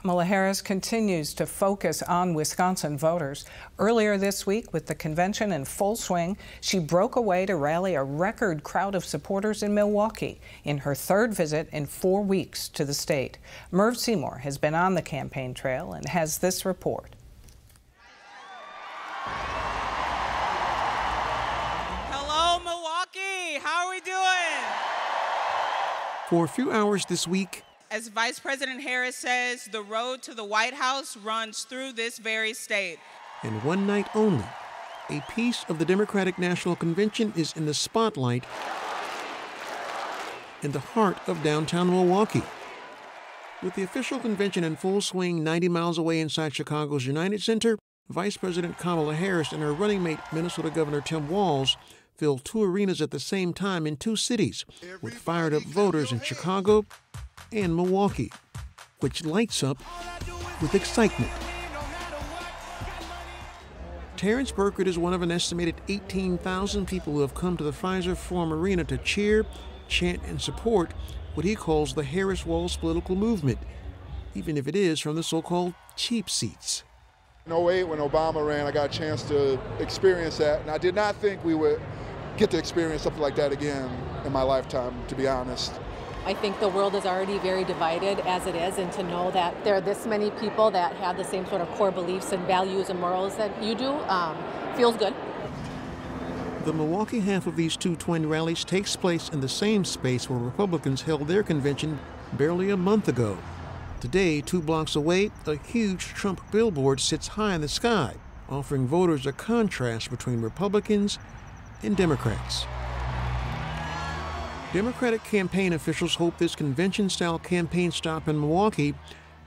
Kamala Harris continues to focus on Wisconsin voters. Earlier this week, with the convention in full swing, she broke away to rally a record crowd of supporters in Milwaukee in her third visit in 4 weeks to the state. Merv Seymour has been on the campaign trail and has this report. Hello, Milwaukee. How are we doing? For a few hours this week, as Vice President Harris says, the road to the White House runs through this very state. And one night only, a piece of the Democratic National Convention is in the spotlight in the heart of downtown Milwaukee. With the official convention in full swing 90 miles away inside Chicago's United Center, Vice President Kamala Harris and her running mate, Minnesota Governor Tim Walz, filled 2 arenas at the same time in 2 cities, with fired-up voters in Chicago and Milwaukee, which lights up with excitement. Terrence Burkert is one of an estimated 18,000 people who have come to the Fiserv Forum Arena to cheer, chant, and support what he calls the Harris-Walz political movement, even if it is from the so-called cheap seats. In 2008, when Obama ran, I got a chance to experience that, and I did not think we would get to experience something like that again in my lifetime, to be honest. I think the world is already very divided as it is, and to know that there are this many people that have the same sort of core beliefs and values and morals that you do feels good. The Milwaukee half of these 2 twin rallies takes place in the same space where Republicans held their convention barely a month ago. Today, 2 blocks away, a huge Trump billboard sits high in the sky, offering voters a contrast between Republicans and Democrats. Democratic campaign officials hope this convention-style campaign stop in Milwaukee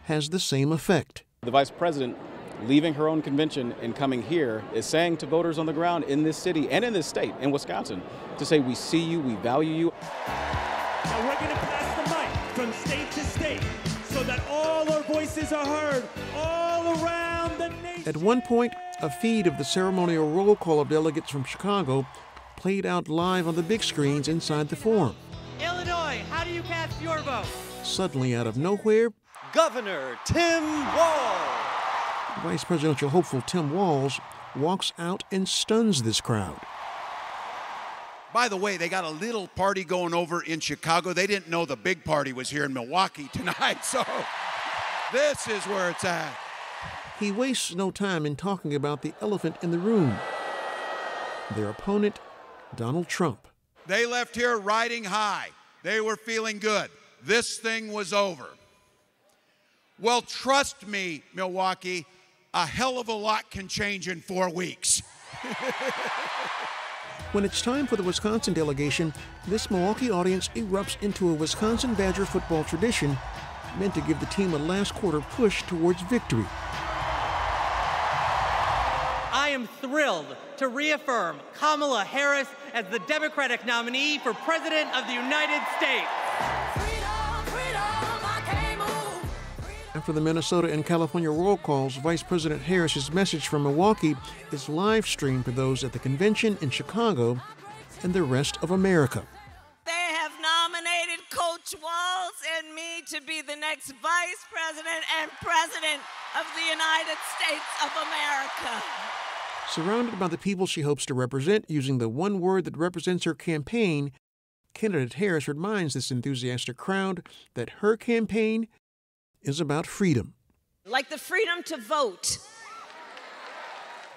has the same effect. The vice president, leaving her own convention and coming here, is saying to voters on the ground in this city and in this state, in Wisconsin, to say, we see you, we value you. Now we're going to pass the mic from state to state so that all our voices are heard all around the nation. At one point, a feed of the ceremonial roll call of delegates from Chicago played out live on the big screens inside the forum. Illinois, how do you cast your vote? Suddenly, out of nowhere, Governor Tim Walz. Vice Presidential hopeful Tim Walz walks out and stuns this crowd. By the way, they got a little party going over in Chicago. They didn't know the big party was here in Milwaukee tonight, so this is where it's at. He wastes no time in talking about the elephant in the room, their opponent, Donald Trump. They left here riding high. They were feeling good. This thing was over. Well, trust me, Milwaukee, a hell of a lot can change in 4 weeks. When it's time for the Wisconsin delegation, this Milwaukee audience erupts into a Wisconsin Badger football tradition meant to give the team a last quarter push towards victory. I am thrilled to reaffirm Kamala Harris as the Democratic nominee for President of the United States. After the Minnesota and California roll calls, Vice President Harris's message from Milwaukee is live streamed to those at the convention in Chicago and the rest of America. They have nominated Coach Walz and me to be the next Vice President and President of the United States of America. Surrounded by the people she hopes to represent, using the one word that represents her campaign, candidate Harris reminds this enthusiastic crowd that her campaign is about freedom. Like the freedom to vote,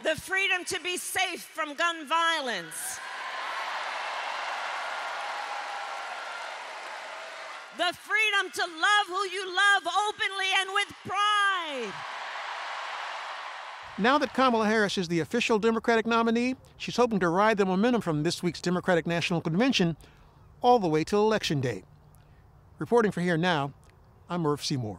the freedom to be safe from gun violence, the freedom to love who you love openly and with pride. Now that Kamala Harris is the official Democratic nominee, she's hoping to ride the momentum from this week's Democratic National Convention all the way till Election Day. Reporting for Here Now, I'm Merv Seymour.